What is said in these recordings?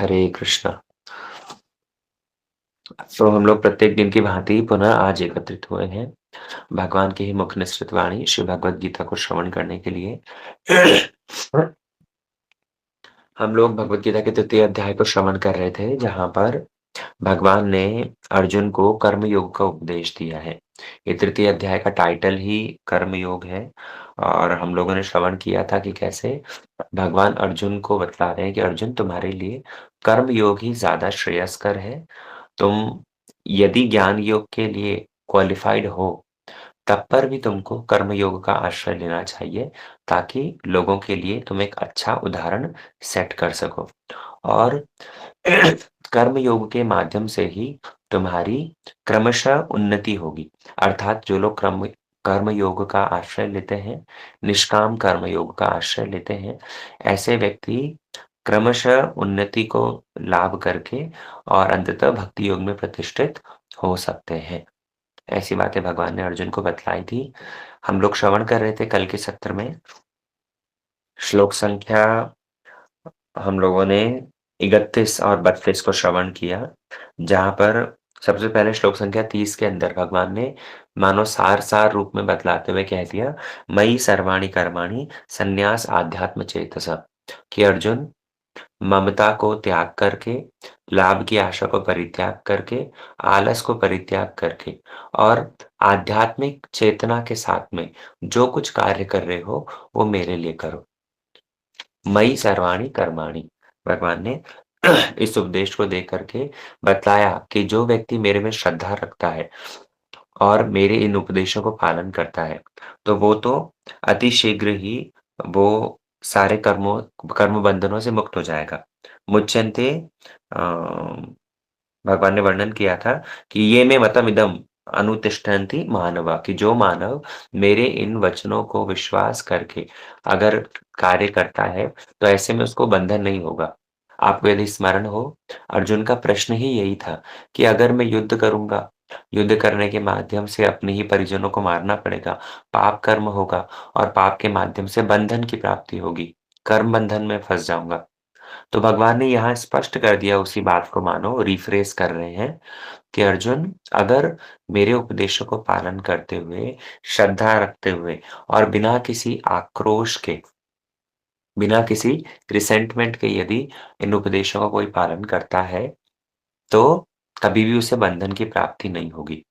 हरे कृष्णा। तो हम लोग प्रत्येक दिन की भांति पुनः आज एकत्रित हुए हैं भगवान की ही मुख निसृत वाणी श्री भगवद गीता को श्रवण करने के लिए। हम लोग भगवद गीता के तृतीय अध्याय को श्रवण कर रहे थे, जहां पर भगवान ने अर्जुन को कर्म योग का उपदेश दिया है। ये तृतीय अध्याय का टाइटल ही कर्म योग है। और हम लोगों ने श्रवण किया था कि कैसे भगवान अर्जुन को बतला रहे हैं कि अर्जुन, तुम्हारे लिए कर्म योग ही ज्यादा श्रेयस्कर है। तुम यदि ज्ञान योग के लिए क्वालिफाइड हो, तब पर भी तुमको कर्म योग का आश्रय लेना चाहिए, ताकि लोगों के लिए तुम एक अच्छा उदाहरण सेट कर सको। और कर्म योग के माध्यम से ही तुम्हारी क्रमशः उन्नति होगी। अर्थात जो लोग कर्म योग का आश्रय लेते हैं, निष्काम कर्म योग का आश्रय लेते हैं, ऐसे व्यक्ति क्रमशः उन्नति को लाभ करके और अंततः भक्ति योग में प्रतिष्ठित हो सकते हैं। ऐसी बातें भगवान ने अर्जुन को बतलाई थी। हम लोग श्रवण कर रहे थे कल के सत्र में श्लोक संख्या, हम लोगों ने 31 और 32 को श्रवण किया, जहाँ पर सबसे पहले श्लोक संख्या 30 के अंदर भगवान ने मानो सार रूप में बतलाते हुए कह दिया, मयि सर्वाणि कर्माणि संन्यास आध्यात्म चेतसा, कि अर्जुन, ममता को त्याग करके, लाभ की आशा को परित्याग करके, आलस को परित्याग करके और आध्यात्मिक चेतना के साथ में जो कुछ कार्य कर रहे हो वो मेरे लिए करो। मयि सर्वाणि कर्माणि, भगवान ने इस उपदेश को दे करके बतलाया कि जो व्यक्ति मेरे में श्रद्धा रखता है और मेरे इन उपदेशों को पालन करता है, तो वो तो अति शीघ्र ही वो सारे कर्म बंधनों से मुक्त हो जाएगा। मुच्यन्ते भगवान ने वर्णन किया था कि ये में मतम इदम अनुतिष्ठन्ति मानवा, कि जो मानव मेरे इन वचनों को विश्वास करके अगर कार्य करता है, तो ऐसे में उसको बंधन नहीं होगा। आपको यदि स्मरण हो, अर्जुन का प्रश्न ही यही था कि अगर मैं युद्ध करूंगा, युद्ध करने के माध्यम से अपने ही परिजनों को मारना पड़ेगा, पाप कर्म होगा और पाप के माध्यम से बंधन की प्राप्ति होगी, कर्म बंधन में फंस जाऊंगा। तो भगवान ने यहाँ स्पष्ट कर दिया, उसी बात को मानो रिफ्रेश कर रहे हैं कि अर्जुन, अगर मेरे उपदेशों को पालन करते हुए, श्रद्धा रखते हुए और बिना किसी आक्रोश के, बिना किसी रिसेंटमेंट के यदि इन उपदेशों का कोई पालन करता है, तो कभी भी उसे बंधन की प्राप्ति नहीं होगी।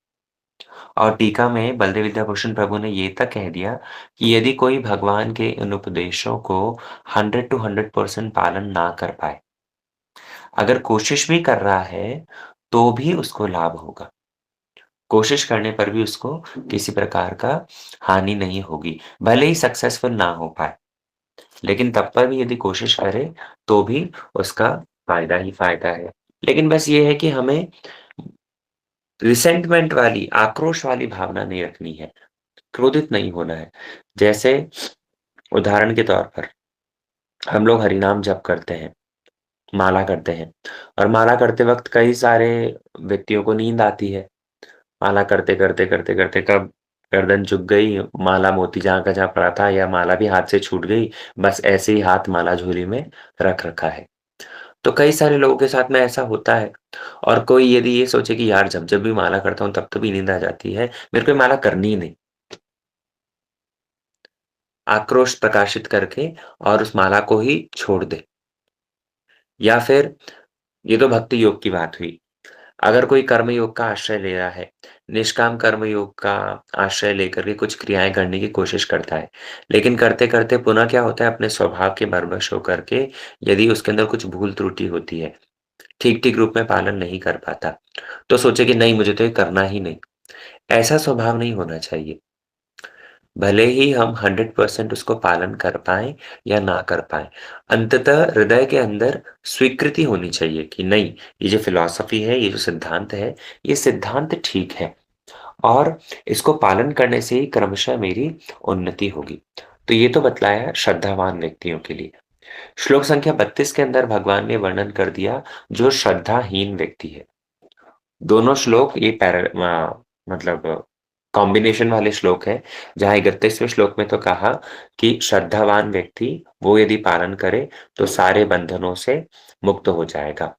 और टीका में बलदेव विद्याभूषण प्रभु ने ये तक कह दिया कि यदि कोई भगवान के इन उपदेशों को 100 टू 100% पालन ना कर पाए, अगर कोशिश भी कर रहा है, तो भी उसको लाभ होगा। कोशिश करने पर भी उसको किसी प्रकार का हानि नहीं होगी, भले ही सक्सेसफुल ना हो पाए, लेकिन तब पर भी यदि कोशिश करे, तो भी उसका फ़ायदा ही फ़ायदा है। लेकिन बस ये है कि हमें रिसेंटमेंट वाली, आक्रोश वाली भावना नहीं रखनी है, क्रोधित नहीं होना है। जैसे उदाहरण के तौर पर हम लोग हरिनाम जप करते हैं, माला करते हैं और माला करते वक़्त कई सारे व्यक्तियों को नींद आती है। माला करते-करते कब गर्दन झुक गई, माला मोती जहाँ का जहाँ पड़ा था या माला भी हाथ से छूट गई, बस ऐसे ही हाथ माला झोली में रख रखा है। तो कई सारे लोगों के साथ में ऐसा होता है। और कोई यदि ये सोचे कि यार जब-जब भी माला करता हूँ तब भी नींद आ जाती है, मेरे को ये माला करनी ही नहीं। आक्रोश प्रकाशित करके और उस माला को ही छोड़ दे। या फिर ये तो भक्ति योग की बात हुई। अगर कोई कर्म योग का आश्रय ले रहा है, निष्काम कर्म योग का आश्रय लेकर के कुछ क्रियाएँ करने की कोशिश करता है, लेकिन करते-करते पुनः क्या होता है, अपने स्वभाव के बरबस होकर के यदि उसके अंदर कुछ भूल त्रुटि होती है, ठीक-ठीक रूप में पालन नहीं कर पाता, तो सोचे कि नहीं, मुझे तो ये करना ही नहीं। ऐसा स्वभाव नहीं होना चाहिए। भले ही हम 100% उसको पालन कर पाएँ या ना कर पाएँ, अंततः हृदय के अंदर स्वीकृति होनी चाहिए कि नहीं, ये जो फ़िलॉसफ़ी है, ये जो सिद्धांत है, ये सिद्धांत ठीक है और इसको पालन करने से ही क्रमशः मेरी उन्नति होगी। तो ये तो बतलाया श्रद्धावान व्यक्तियों के लिए। श्लोक संख्या 32 के अंदर भगवान ने वर्णन कर दिया जो श्रद्धाहीन व्यक्ति है। दोनों श्लोक ये मतलब कॉम्बिनेशन वाले श्लोक हैं, जहाँ 31वें श्लोक में तो कहा कि श्रद्धावान व्यक्ति वो यदि पालन करे तो सारे बंधनों से मुक्त हो जाएगा।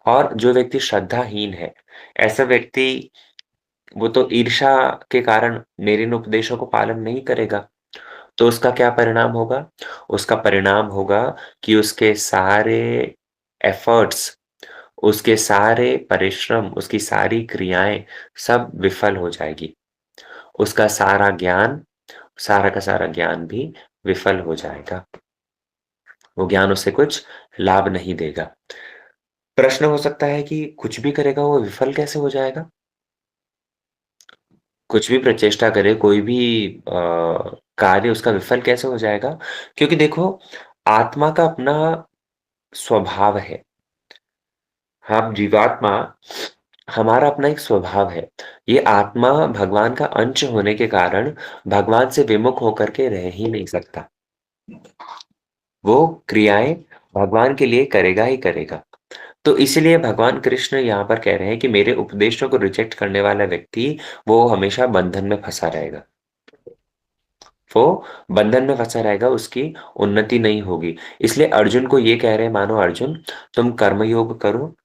और जो व्यक्ति श्रद्धाहीन है, ऐसा व्यक्ति वो तो ईर्ष्या के कारण मेरे इन उपदेशों को पालन नहीं करेगा। तो उसका क्या परिणाम होगा? उसका परिणाम होगा कि उसके सारे एफर्ट्स, उसके सारे परिश्रम, उसकी सारी क्रियाएँ सब विफल हो जाएगी। उसका सारा का सारा ज्ञान भी विफल हो जाएगा। वो ज्ञान उसे कुछ लाभ नहीं देगा। प्रश्न हो सकता है कि कुछ भी करेगा वो विफल कैसे हो जाएगा? कुछ भी प्रचेष्टा करे, कोई भी कार्य उसका विफल कैसे हो जाएगा? क्योंकि देखो, आत्मा का अपना स्वभाव है। हम जीवात्मा, हमारा अपना एक स्वभाव है। ये आत्मा भगवान का अंश होने के कारण भगवान से विमुख होकर के रह ही नहीं सकता। वो क्रियाएँ भगवान के लिए करेगा ही करेगा। तो इसीलिए भगवान कृष्ण यहाँ पर कह रहे हैं कि मेरे उपदेशों को रिजेक्ट करने वाला व्यक्ति, वो हमेशा बंधन में फँसा रहेगा। वो बंधन में फँसा रहेगा, उसकी उन्नति नहीं होगी। इसलिए अर्जुन को ये कह रहे हैं, मानो अर्जुन, तुम कर्मयोग करो,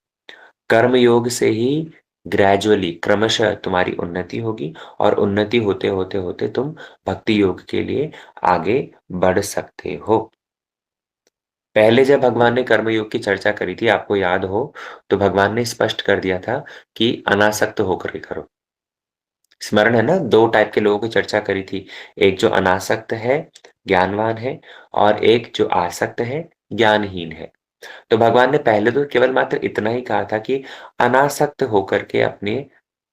कर्मयोग से ही ग्रेजुअली क्रमशः तुम्हारी उन्नति होगी और उन्नति होते तुम भक्ति योग के लिए आगे बढ़ सकते हो। पहले जब भगवान ने कर्मयोग की चर्चा करी थी, आपको याद हो, तो भगवान ने स्पष्ट कर दिया था कि अनासक्त होकर के करो। स्मरण है ना? 2 टाइप के लोगों की चर्चा करी थी। एक जो अनासक्त है, ज्ञानवान है, और एक जो आसक्त है, ज्ञानहीन है। तो भगवान ने पहले तो केवल मात्र इतना ही कहा था कि अनासक्त होकर के अपने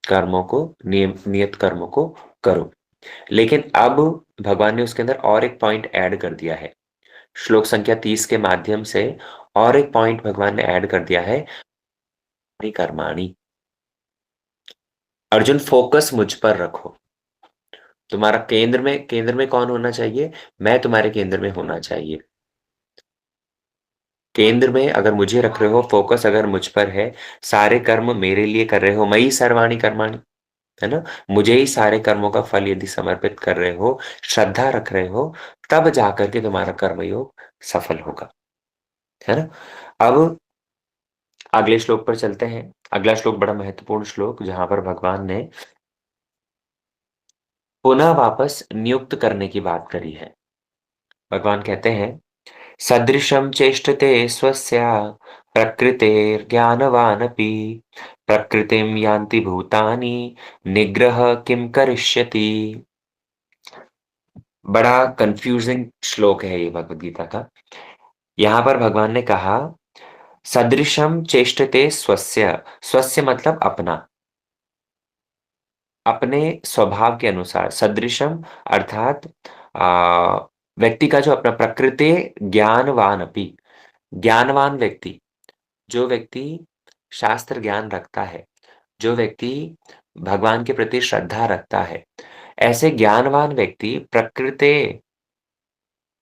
कर्मों को, नियत कर्मों को करो। लेकिन अब भगवान ने उसके अंदर और एक पॉइंट ऐड कर दिया है। श्लोक संख्या 30 के माध्यम से और एक पॉइंट भगवान ने ऐड कर दिया है, कर्माणि। अर्जुन, फोकस मुझ पर रखो। तुम्हारा केंद्र में कौन होना चाहिए? मैं तुम्हारे केंद्र में होना चाहिए। केंद्र में अगर मुझे रख रहे हो, फोकस अगर मुझ पर है, सारे कर्म मेरे लिए कर रहे हो, मयि सर्वाणि कर्माणि, है ना? मुझे ही सारे कर्मों का फल यदि समर्पित कर रहे हो, श्रद्धा रख रहे हो, तब जाकर के तुम्हारा कर्मयोग सफल होगा, है ना? अब अगले श्लोक पर चलते हैं। अगला श्लोक बड़ा महत्वपूर्ण श्लोक, जहाँ पर भगवान ने पुनः वापस नियुक्त करने की बात करी है। भगवान कहते हैं, सदृशं चेष्टते स्वस्या प्रकृतेर्ज्ञानवानपि प्रकृतिं यान्ति भूतानि निग्रह किं करिष्यति। बड़ा कन्फ्यूजिंग श्लोक है ये भगवद गीता का। यहाँ पर भगवान ने कहा, सदृशं चेष्टते स्वस्य, स्वस्य मतलब अपना, अपने स्वभाव के अनुसार, सदृशम अर्थात व्यक्ति का जो अपना प्रकृते ज्ञानवान अपि, ज्ञानवान व्यक्ति, जो व्यक्ति शास्त्र ज्ञान रखता है, जो व्यक्ति भगवान के प्रति श्रद्धा रखता है, ऐसे ज्ञानवान व्यक्ति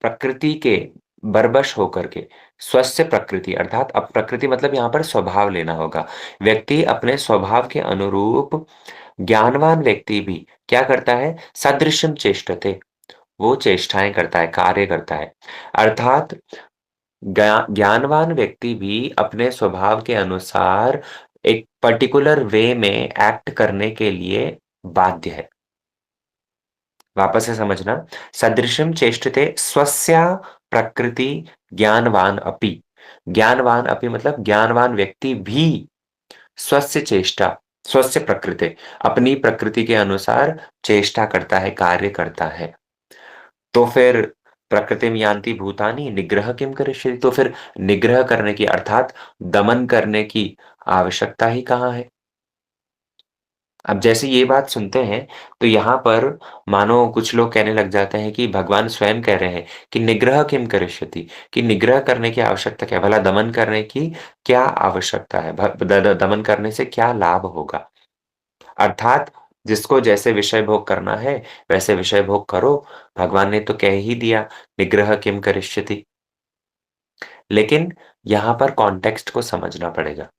प्रकृति के बरबस होकर के, स्वस्थ प्रकृति अर्थात अब प्रकृति मतलब यहाँ पर स्वभाव लेना होगा। व्यक्ति अपने स्वभाव के अनुरूप, ज्ञानवान व्यक्ति भी क्या करता है? सदृशं चेष्टते, वो चेष्टाएँ करता है, कार्य करता है। अर्थात ज्ञानवान व्यक्ति भी अपने स्वभाव के अनुसार एक पर्टिकुलर वे में एक्ट करने के लिए बाध्य है। वापस से समझना, सदृशं चेष्टते स्वस्या प्रकृति ज्ञानवान अपि। ज्ञानवान अपि मतलब ज्ञानवान व्यक्ति भी स्वस्य चेष्टा, स्वस्य प्रकृति, अपनी प्रकृति के अनुसार चेष्टा करता है, कार्य करता है। तो फिर प्रकृतिम यान्ति भूतानि निग्रह किम करिष्यति, तो फिर निग्रह करने की अर्थात दमन करने की आवश्यकता ही कहाँ है? अब जैसे ये बात सुनते हैं, तो यहाँ पर मानो कुछ लोग कहने लग जाते हैं कि भगवान स्वयं कह रहे हैं कि निग्रह किम करिष्यति, कि निग्रह करने की आवश्यकता क्या है? भला दमन करने की क्या आवश्यकता है? भ द द दमन करने से क्या लाभ होगा? अर्थात जिसको जैसे विषय भोग करना है, वैसे विषय भोग करो। भगवान ने तो कह ही दिया, निग्रह किम करिष्यति। लेकिन यहाँ पर कॉन्टेक्स्ट को समझना पड़ेगा।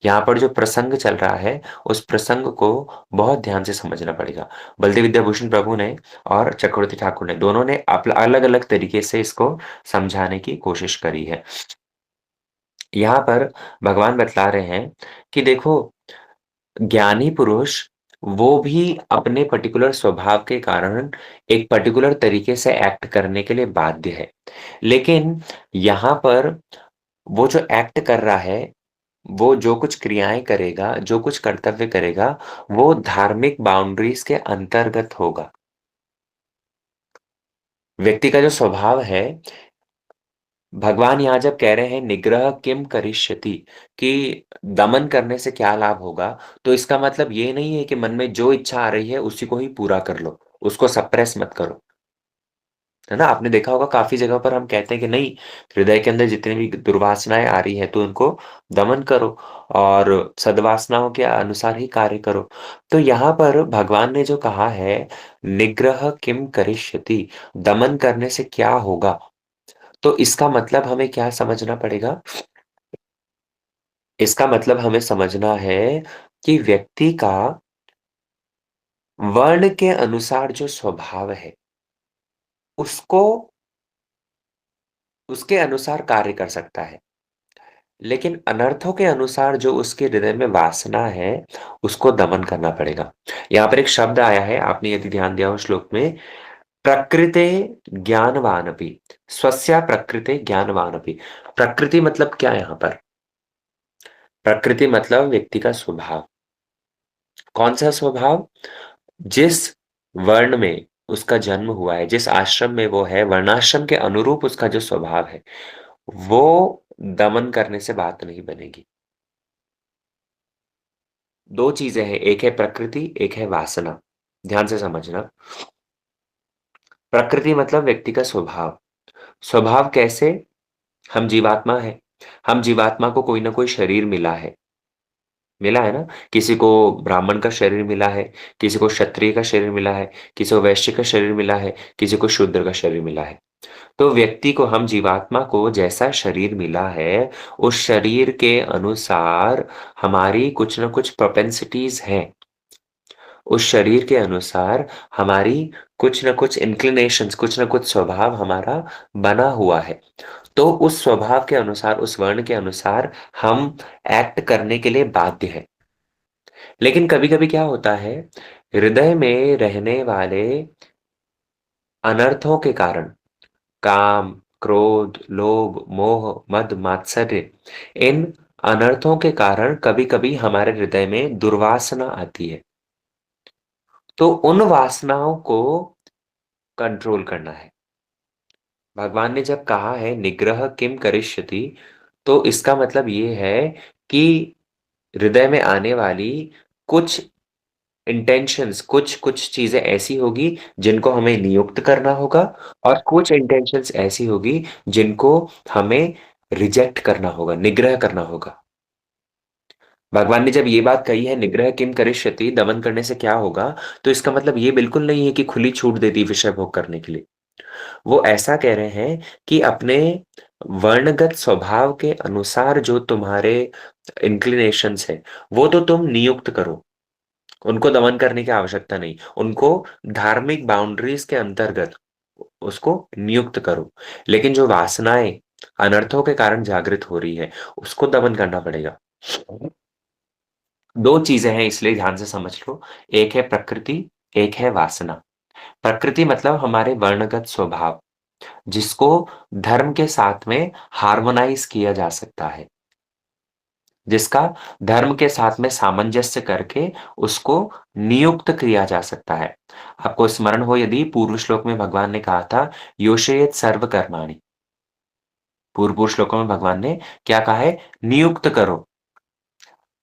यहाँ पर जो प्रसंग चल रहा है, उस प्रसंग को बहुत ध्यान से समझना पड़ेगा। बलदेव विद्याभूषण प्रभु ने और चक्रवर्ती ठाकुर ने, दोनों ने अलग-अलग तरीके से इसको समझाने की कोशिश करी है। यहाँ पर भगवान बतला रहे हैं कि देखो, ज्ञानी पुरुष वो भी अपने पर्टिकुलर स्वभाव के कारण एक पर्टिकुलर तरीके से एक्ट करने के लिए बाध्य है। लेकिन यहाँ पर वो जो एक्ट कर रहा है, वो जो कुछ क्रियाएँ करेगा, जो कुछ कर्तव्य करेगा, वो धार्मिक बाउंड्रीज़ के अंतर्गत होगा। व्यक्ति का जो स्वभाव है, भगवान यहाँ जब कह रहे हैं निग्रह किम करिष्यति, कि दमन करने से क्या लाभ होगा, तो इसका मतलब ये नहीं है कि मन में जो इच्छा आ रही है उसी को ही पूरा कर लो, उसको सप्रेस मत करो। है ना? आपने देखा होगा काफ़ी जगह पर हम कहते हैं कि नहीं, हृदय के अंदर जितनी भी दुर्वासनाएँ आ रही हैं तो उनको दमन करो और सद्वासनाओं के अनुसार ही कार्य करो। तो यहाँ पर भगवान ने जो कहा है, निग्रह किम करिष्यति, दमन करने से क्या होगा? तो इसका मतलब हमें क्या समझना पड़ेगा? इसका मतलब हमें समझना है कि व्यक्ति का वर्ण के अनुसार जो स्वभाव है, उसको उसके अनुसार कार्य कर सकता है। लेकिन अनर्थों के अनुसार जो उसके हृदय में वासना है, उसको दमन करना पड़ेगा। यहाँ पर एक शब्द आया है, आपने यदि ध्यान दिया हो श्लोक में, प्रकृते ज्ञानवानपि, स्वस्या प्रकृते ज्ञानवानपि। प्रकृति मतलब क्या यहाँ पर? प्रकृति मतलब व्यक्ति का स्वभाव। कौन-सा स्वभाव? जिस वर्ण में उसका जन्म हुआ है, जिस आश्रम में वो है, वर्णाश्रम के अनुरूप उसका जो स्वभाव है, वो दमन करने से बात नहीं बनेगी। 2 चीज़ें हैं, एक है प्रकृति, एक है वासना। ध्यान से समझना। प्रकृति मतलब व्यक्ति का स्वभाव। स्वभाव कैसे? हम जीवात्मा हैं। हम जीवात्मा को कोई न कोई शरीर मिला है। मिला है ना? किसी को ब्राह्मण का शरीर मिला है, किसी को क्षत्रिय का शरीर मिला है, किसी को वैश्य का शरीर मिला है, किसी को शूद्र का शरीर मिला है। तो व्यक्ति को, हम जीवात्मा को जैसा शरीर मिला है, उस शरीर के अनुसार हमारी कुछ न कुछ प्रोपेंसिटीज़ हैं। उस शरीर के अनुसार हमारी कुछ न कुछ इंक्लिनेशंस, कुछ न कुछ स्वभाव हमारा बना हुआ है। तो उस स्वभाव के अनुसार, उस वर्ण के अनुसार हम एक्ट करने के लिए बाध्य हैं। लेकिन कभी-कभी क्या होता है, हृदय में रहने वाले अनर्थों के कारण, काम, क्रोध, लोभ, मोह, मद, मात्सर्य, इन अनर्थों के कारण कभी-कभी हमारे हृदय में दुर्वासना आती है। तो उन वासनाओं को कंट्रोल करना है। भगवान ने जब कहा है निग्रह किम करिष्यति, तो इसका मतलब ये है कि हृदय में आने वाली कुछ इंटेंशंस, कुछ चीज़ें ऐसी होगी जिनको हमें नियुक्त करना होगा और कुछ इंटेंशंस ऐसी होगी जिनको हमें रिजेक्ट करना होगा, निग्रह करना होगा। भगवान ने जब ये बात कही है निग्रह किम करिष्यति, दमन करने से क्या होगा, तो इसका मतलब ये बिल्कुल नहीं है कि खुली छूट दे दी विषय भोग करने के लिए। वो ऐसा कह रहे हैं कि अपने वर्णगत स्वभाव के अनुसार जो तुम्हारे इंक्लिनेशंस हैं, वो तो तुम नियुक्त करो। उनको दमन करने की आवश्यकता नहीं। उनको धार्मिक बाउंड्रीज़ के अंतर्गत उसको नियुक्त करो। लेकिन जो वासनाएँ अनर्थों के कारण जागृत हो रही है, उसको दमन करना पड़ेगा। 2 चीज़ें हैं, इसलिए ध्यान से समझ लो। एक है प्रकृति, एक है वासना। प्रकृति मतलब हमारे वर्णगत स्वभाव, जिसको धर्म के साथ में हार्मोनाइज़ किया जा सकता है। जिसका धर्म के साथ में सामंजस्य करके उसको नियुक्त किया जा सकता है। आपको स्मरण हो यदि, पूर्व श्लोक में भगवान ने कहा था, योषयेत सर्व कर्माणि। पूर्व श्लोकों में भगवान ने क्या कहा है? नियुक्त करो।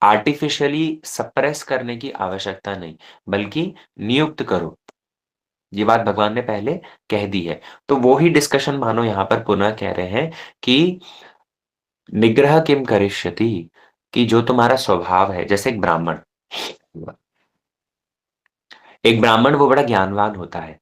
आर्टिफिशियली सप्रेस करने की आवश्यकता नहीं, बल्कि नियुक्त करो। ये बात भगवान ने पहले कह दी है। तो वो ही डिस्कशन मानो यहाँ पर पुनः कह रहे हैं कि निग्रह किम करिष्यति, कि जो तुम्हारा स्वभाव है, जैसे एक ब्राह्मण वो बड़ा ज्ञानवान होता है।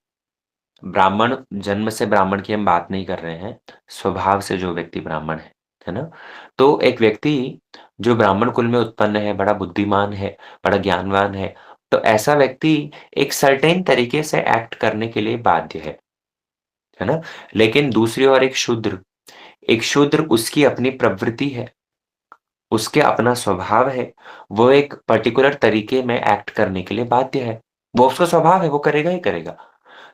ब्राह्मण, जन्म से ब्राह्मण की हम बात नहीं कर रहे हैं, स्वभाव से जो व्यक्ति ब्राह्मण है ना? तो एक व्यक्ति जो ब्राह्मण कुल में उत्पन्न है, बड़ा बुद्धिमान है, बड़ा ज्ञानवान है, तो ऐसा व्यक्ति एक सर्टेन तरीके से एक्ट करने के लिए बाध्य है ना? लेकिन दूसरी ओर एक शूद्र उसकी अपनी प्रवृत्ति है, उसके अपना स्वभाव है, वो एक पर्टिकुलर तरीके में एक्ट करने के लिए बाध्य है। वो उसका स्वभाव है, वो करेगा ही करेगा।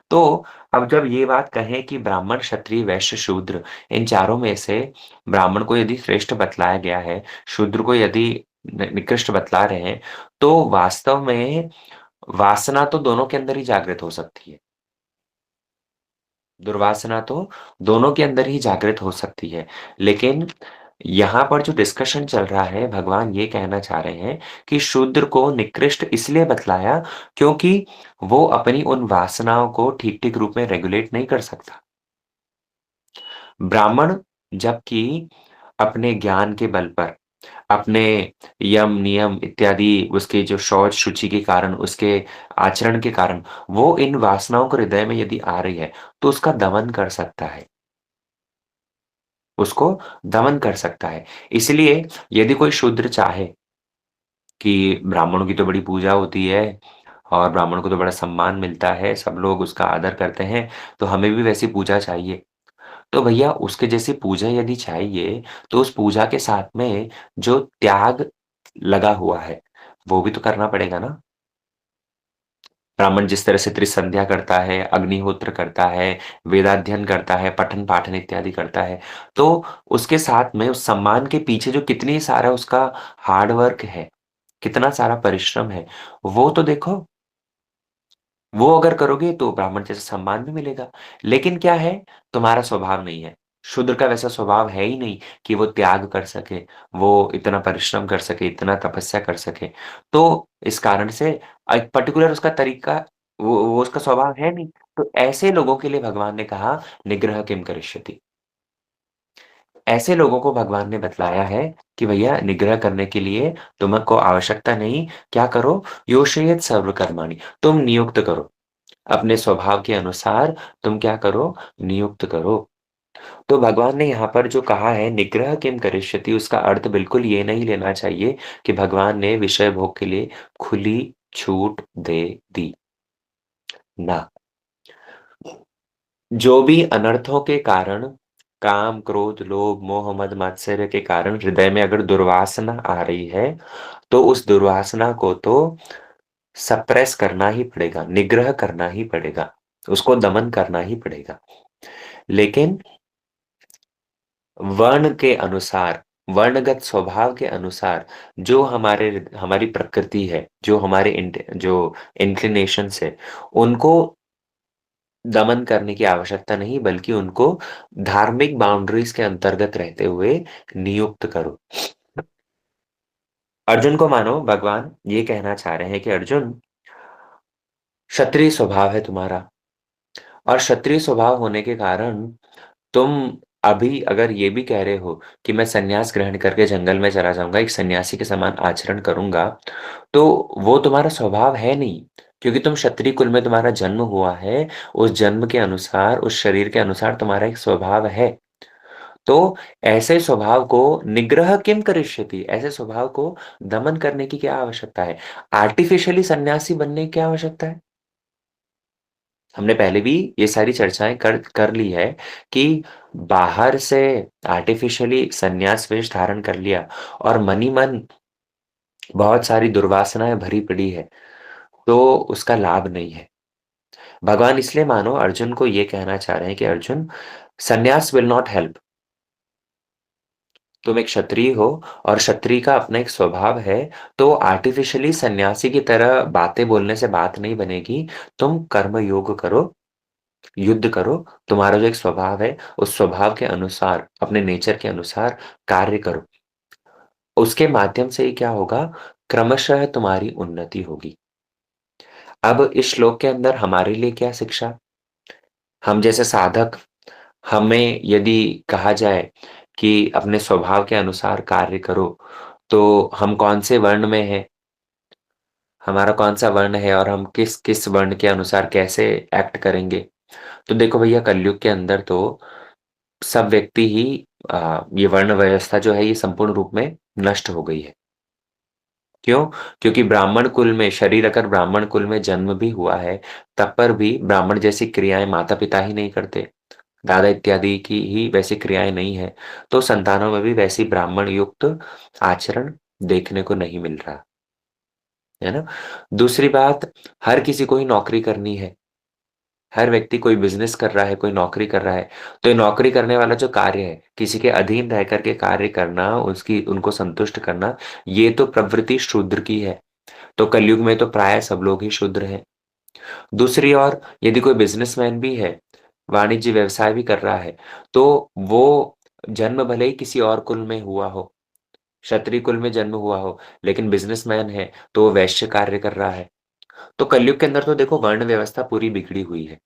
तो अब जब ये बात कहें कि ब्राह्मण, क्षत्रिय, वैश्य, शूद्र इन चारों में से ब्राह्मण को यदि श्रेष्ठ बतलाया गया है, शूद्र को यदि निकृष्ट बतला रहे हैं, तो वास्तव में वासना तो दोनों के अंदर ही जागृत हो सकती है। दुर्वासना तो दोनों के अंदर ही जागृत हो सकती है। लेकिन यहाँ पर जो डिस्कशन चल रहा है, भगवान ये कहना चाह रहे हैं कि शूद्र को निकृष्ट इसलिए बतलाया क्योंकि वो अपनी उन वासनाओं को ठीक-ठीक रूप में रेगुलेट नहीं कर सकता। ब्राह्मण जबकि अपने ज्ञान के बल पर, अपने यम, नियम इत्यादि उसके जो शौच, शुचि के कारण, उसके आचरण के कारण, वो इन वासनाओं को हृदय में यदि आ रही है, तो उसका दमन कर सकता है। उसको दमन कर सकता है। इसलिए यदि कोई शूद्र चाहे कि ब्राह्मणों की तो बड़ी पूजा होती है और ब्राह्मण को तो बड़ा सम्मान मिलता है, सब लोग उसका आदर करते हैं, तो हमें भी वैसी पूजा चाहिए। तो भैया उसके जैसी पूजा यदि चाहिए, तो उस पूजा के साथ में जो त्याग लगा हुआ है, वो भी तो करना पड़ेगा ना? ब्राह्मण जिस तरह से त्रिसंध्या करता है, अग्निहोत्र करता है, वेदाध्ययन करता है, पठन-पाठन इत्यादि करता है, तो उसके साथ में उस सम्मान के पीछे जो कितनी सारा उसका हार्ड वर्क है, कितना सारा परिश्रम है, वो तो देखो। वो अगर करोगे तो ब्राह्मण जैसा सम्मान भी मिलेगा। लेकिन क्या है, तुम्हारा स्वभाव नहीं है। शूद्र का वैसा स्वभाव है ही नहीं कि वो त्याग कर सके, वो इतना परिश्रम कर सके, इतना तपस्या कर सके। तो इस कारण से एक पर्टिकुलर उसका तरीका वो उसका स्वभाव है नहीं। तो ऐसे लोगों के लिए भगवान ने कहा निग्रह किम करिष्यति। ऐसे लोगों को भगवान ने बतलाया है कि भैया निग्रह करने के लिए तुमको आवश्यकता नहीं, क्या करो? योषयेत् सर्वकर्माणि, तुम नियुक्त करो। अपने स्वभाव के अनुसार तुम क्या करो? नियुक्त करो। तो भगवान ने यहाँ पर जो कहा है निग्रह किम करिष्यति उसका अर्थ बिल्कुल ये नहीं लेना चाहिए कि भगवान ने विषय भोग के लिए खुली छूट दे दी। ना, जो भी अनर्थों के कारण काम, क्रोध, लोभ, मोह, मद, मात्सर्य के कारण हृदय में अगर दुर्वासना आ रही है, तो उस दुर्वासना को तो सप्रेस करना ही पड़ेगा, निग्रह करना ही पड़ेगा, उसको दमन करना ही पड़ेगा। लेकिन वर्ण के अनुसार, वर्णगत स्वभाव के अनुसार जो हमारी प्रकृति है, जो हमारे जो इंक्लिनेशंस है, उनको दमन करने की आवश्यकता नहीं बल्कि उनको धार्मिक बाउंड्रीज़ के अंतर्गत रहते हुए नियुक्त करो। अर्जुन को मानो भगवान ये कहना चाह रहे हैं कि अर्जुन, क्षत्रिय स्वभाव है तुम्हारा और क्षत्रिय स्वभाव होने के कारण तुम अभी अगर ये भी कह रहे हो कि मैं सन्यास ग्रहण करके जंगल में चला जाऊँगा, एक सन्यासी के समान आचरण करूँगा, तो वो तुम्हारा स्वभाव है नहीं। क्योंकि तुम क्षत्रिय कुल में तुम्हारा जन्म हुआ है, उस जन्म के अनुसार, उस शरीर के अनुसार तुम्हारा एक स्वभाव है। तो ऐसे स्वभाव को निग्रह किम करिष्यति, ऐसे स्वभाव को दमन करने की क्या आवश्यकता है? आर्टिफ़िशियली सन्यासी बनने की क्या आवश्यकता है? हमने पहले भी ये सारी चर्चाएँ कर कर ली है कि बाहर से आर्टिफ़िशियली संन्यास वेश धारण कर लिया और मन ही मन बहुत सारी दुर्वासनाएँ भरी पड़ी है, तो उसका लाभ नहीं है। भगवान इसलिए मानो अर्जुन को ये कहना चाह रहे हैं कि अर्जुन, संन्यास विल नॉट हेल्प। तुम एक क्षत्रिय हो और क्षत्रिय का अपना एक स्वभाव है, तो आर्टिफ़िशियली सन्यासी की तरह बातें बोलने से बात नहीं बनेगी। तुम कर्म योग करो, युद्ध करो, तुम्हारा जो एक स्वभाव है, उस स्वभाव के अनुसार, अपने नेचर के अनुसार कार्य करो। उसके माध्यम से ही क्या होगा, क्रमशः तुम्हारी उन्नति होगी। अब इस श्लोक के अंदर हमारे लिए क्या शिक्षा? हम जैसे साधक, हमें यदि कहा जाए कि अपने स्वभाव के अनुसार कार्य करो, तो हम कौन-से वर्ण में हैं? हमारा कौन-सा वर्ण है और हम किस-किस वर्ण के अनुसार कैसे एक्ट करेंगे? तो देखो भैया कलयुग के अंदर तो सब व्यक्ति ही ये वर्ण व्यवस्था जो है ये संपूर्ण रूप में नष्ट हो गई है। क्यों? क्योंकि ब्राह्मण कुल में शरीर अगर ब्राह्मण कुल में जन्म भी हुआ है, तब पर भी ब्राह्मण जैसी क्रियाएँ माता-पिता ही नहीं करते। दादा इत्यादि की ही वैसी क्रियाएँ नहीं हैं, तो संतानों में भी वैसी ब्राह्मण युक्त आचरण देखने को नहीं मिल रहा, है ना? दूसरी बात, हर किसी को ही नौकरी करनी है। हर व्यक्ति कोई बिज़नेस कर रहा है, कोई नौकरी कर रहा है, तो ये नौकरी करने वाला जो कार्य है, किसी के अधीन रह कर के कार्य करना, उसकी उनको संतुष्ट करना, ये तो प्रवृत्ति शूद्र की है। तो कलयुग में तो प्रायः सब लोग ही शूद्र हैं। दूसरी ओर यदि कोई बिज़नेसमैन भी है, वाणिज्य व्यवसाय भी कर रहा है, तो वो जन्म भले ही किसी और कुल में हुआ हो, क्षत्रिय कुल में जन्म हुआ हो, लेकिन बिज़नेसमैन है, तो वो वैश्य कार्य कर रहा है। तो कलयुग के अंदर तो देखो वर्ण व्यवस्था पूरी बिगड़ी हुई है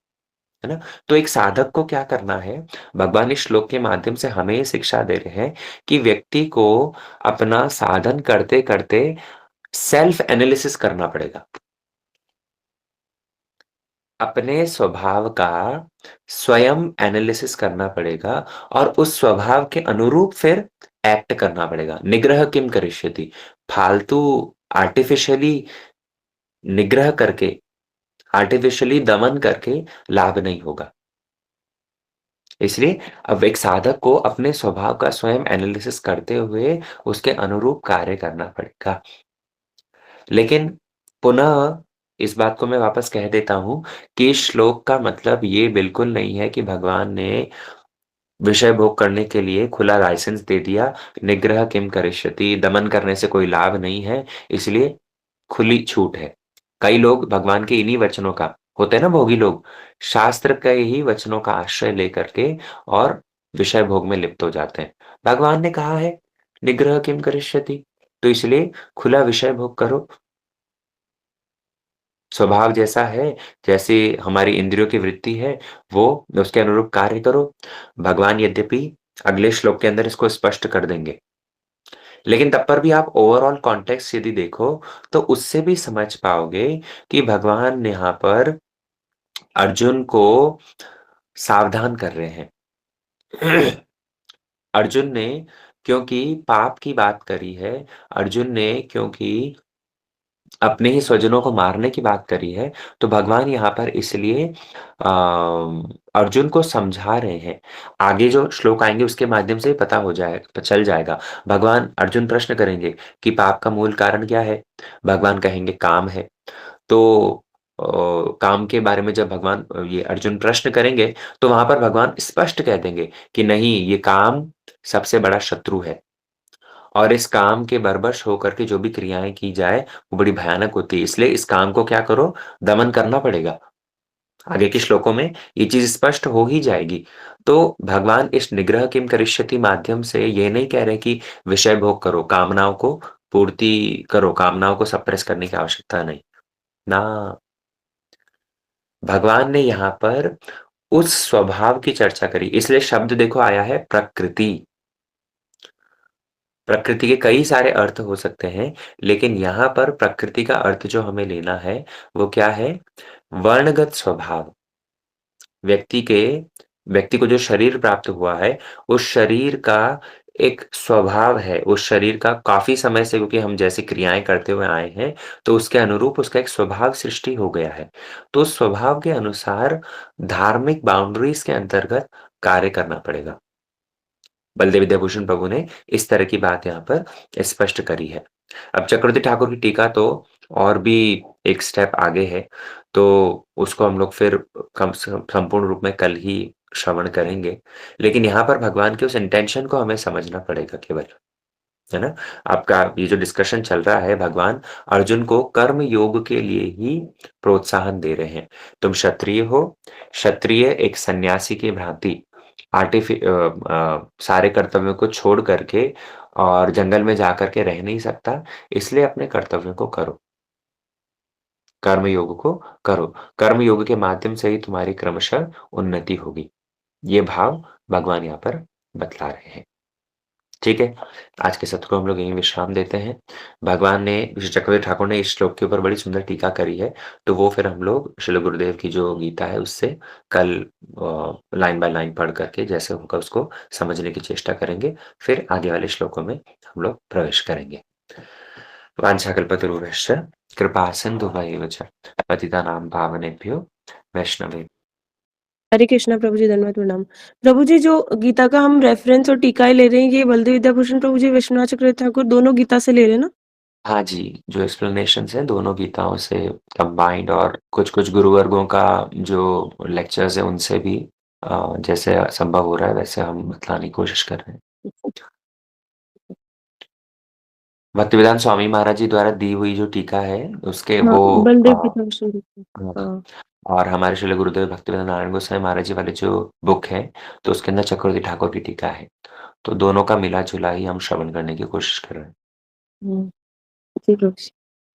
ना? तो एक साधक को क्या करना है, भगवान इस श्लोक के माध्यम से हमें ये शिक्षा दे रहे हैं कि व्यक्ति को अपना साधन करते-करते सेल्फ एनालिसिस करना पड़ेगा। अपने स्वभाव का स्वयं एनालिसिस करना पड़ेगा और उस स्वभाव के अनुरूप फिर एक्ट करना पड़ेगा। निग्रह किम करिष्यति, फालतू आर्टिफ़िशियली निग्रह करके, आर्टिफ़िशियली दमन करके लाभ नहीं होगा। इसलिए अब एक साधक को अपने स्वभाव का स्वयं एनालिसिस करते हुए उसके अनुरूप कार्य करना पड़ेगा। लेकिन पुनः इस बात को मैं वापस कह देता हूँ कि इस श्लोक का मतलब ये बिल्कुल नहीं है कि भगवान ने विषय भोग करने के लिए खुला लाइसेंस दे दिया, निग्रह किम करिष्यति, दमन करने से कोई लाभ नहीं है, इसलिए खुली छूट है। कई लोग भगवान के इन्हीं वचनों का होते हैं ना भोगी लोग, शास्त्र के ही वचनों का आश्रय लेकर के और विषय भोग में लिप्त हो जाते हैं। भगवान ने कहा है, निग्रह किम करिष्यति, तो इसलिए खुला विषय भोग करो। स्वभाव जैसा है, जैसे हमारी इंद्रियों की वृत्ति है, वो उसके अनुरूप कार्य करो। भगवान यद्यपि अगले श्लोक के अंदर इसको स्पष्ट कर देंगे। लेकिन तब पर भी आप ओवरऑल कॉन्टेक्स्ट यदि देखो, तो उससे भी समझ पाओगे कि भगवान यहाँ पर अर्जुन को सावधान कर रहे हैं। अर्जुन ने क्योंकि पाप की बात करी है, अर्जुन ने क्योंकि अपने ही स्वजनों को मारने की बात करी है, तो भगवान यहाँ पर इसलिए अर्जुन को समझा रहे हैं। आगे जो श्लोक आएँगे उसके माध्यम से पता हो जाए चल जाएगा। भगवान अर्जुन प्रश्न करेंगे कि पाप का मूल कारण क्या है? भगवान कहेंगे काम है। तो काम के बारे में जब भगवान ये अर्जुन प्रश्न करेंगे, तो वहाँ पर भगवान स्पष्ट कह देंगे कि नहीं, ये काम सबसे बड़ा शत्रु है। और इस काम के बरबस होकर के जो भी क्रियाएँ की जाए, वो बड़ी भयानक होती है। इसलिए इस काम को क्या करो, दमन करना पड़ेगा। आगे के श्लोकों में ये चीज़ स्पष्ट हो ही जाएगी। तो भगवान इस निग्रह किम करिष्यति माध्यम से ये नहीं कह रहे कि विषय भोग करो, कामनाओं को पूर्ति करो, कामनाओं को सप्रेस करने की आवश्यकता नहीं। ना, भगवान ने यहाँ पर उस स्वभाव की चर्चा करी। इसलिए शब्द देखो आया है प्रकृति। प्रकृति के कई सारे अर्थ हो सकते हैं, लेकिन यहाँ पर प्रकृति का अर्थ जो हमें लेना है, वो क्या है? वर्णगत स्वभाव। व्यक्ति के व्यक्ति को जो शरीर प्राप्त हुआ है, उस शरीर का एक स्वभाव है, उस शरीर का काफ़ी समय से क्योंकि हम जैसी क्रियाएँ करते हुए आए हैं, तो उसके अनुरूप उसका एक स्वभाव सृष्टि हो गया है। तो उस स्वभाव के अनुसार धार्मिक बाउंड्रीज़ के अंतर्गत कार्य करना पड़ेगा। बलदेव विद्याभूषण प्रभु ने इस तरह की बात यहाँ पर स्पष्ट करी है। अब चक्रवर्ती ठाकुर की टीका तो और भी एक स्टेप आगे है, तो उसको हम लोग फिर कम से कम संपूर्ण रूप में कल ही श्रवण करेंगे। लेकिन यहाँ पर भगवान के उस इंटेंशन को हमें समझना पड़ेगा केवल, है ना? आपका ये जो डिस्कशन चल रहा है, भगवान अर्जुन को कर्म योग के लिए ही प्रोत्साहन दे रहे हैं। तुम क्षत्रिय हो, क्षत्रिय एक सन्यासी की भांति सारे कर्तव्यों को छोड़ करके और जंगल में जाकर के रह नहीं सकता, इसलिए अपने कर्तव्यों को करो। कर्म योग को करो। कर्म योग के माध्यम से ही तुम्हारी क्रमशः उन्नति होगी। ये भाव भगवान यहाँ पर बतला रहे हैं। ठीक है? आज के सत्र को हम लोग यहीं विश्राम देते हैं। भगवान ने श्री चक्रवर्ती ठाकुर ने इस श्लोक के ऊपर बड़ी सुंदर टीका करी है, तो वो फिर हम लोग श्रील गुरुदेव की जो गीता है उससे कल लाइन बाय लाइन पढ़ करके जैसे होगा उसको समझने की चेष्टा करेंगे। फिर आगे वाले श्लोकों में हम लोग प्रवेश करेंगे। वाञ्छाकल्पतरुभ्यश्च कृपासिन्धुभ्यैव च पतितानां पावनेभ्यो वैष्णवे। हरे कृष्णा प्रभु जी, धन्यवाद, प्रणाम। प्रभु जी, जो गीता का हम रेफरेंस और टीकाएँ ले रहे हैं, ये बलदेव विद्याभूषण प्रभु जी, विश्वनाथ चक्रवर्ती ठाकुर दोनों गीता से ले रहे हैं ना? हाँ जी, जो एक्सप्लेनेशंस हैं दोनों गीताओं से कंबाइंड और कुछ-कुछ गुरुवर्गों का जो लेक्चर्स हैं उनसे भी जैसे संभव हो रहा है वैसे हम बतलाने की कोशिश कर रहे हैं। भक्तिवेदांत स्वामी महाराज जी द्वारा दी हुई जो टीका है उसके हाँ, वो बलदेव विद्याभूषण जी। हाँ, हाँ। और हमारे श्रील गुरुदेव भक्तिवेदांत नारायण गोसाई महाराज जी वाली जो बुक है, तो उसके अंदर चक्रवर्ती ठाकुर की टीका है। तो दोनों का मिला-जुला ही हम श्रवण करने की कोशिश कर रहे हैं। हुँ। जी, प्रभु जी।